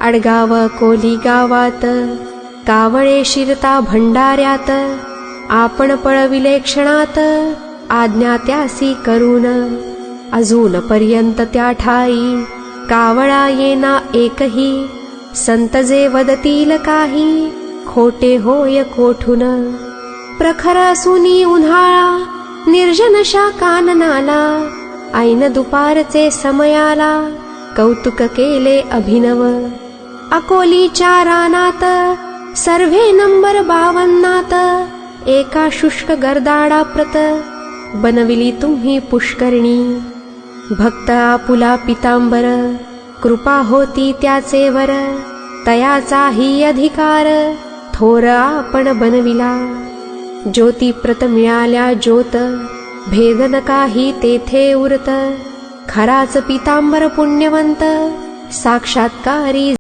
अडगाव कोली गावात कावळे शिरता भंडाऱ्यात, आपण पळविले क्षणात आज्ञा त्यासी करून, अजून पर्यंत त्या ठाई कावळा येना एकही, संत जे वदतील काही खोटे होय कोठून. प्रखर असुनी उन्हाळा निर्जनशा काननाला, ऐन दुपारचे समयाला कौतुक केले अभिनव. अकोलीच्या रानात सर्वे नंबर 52, एका शुष्क गर्दाडा प्रत बनविली तुम्ही पुष्करणी. भक्त आपुला पितांबर कृपा होती त्याचे वर, तयाचाही अधिकार थोर आपण बनविला. ज्योती प्रत मिळाल्या ज्योत भेदन काही तेथे उरत, खराच पितांबर पुण्यवंत साक्षात्कारी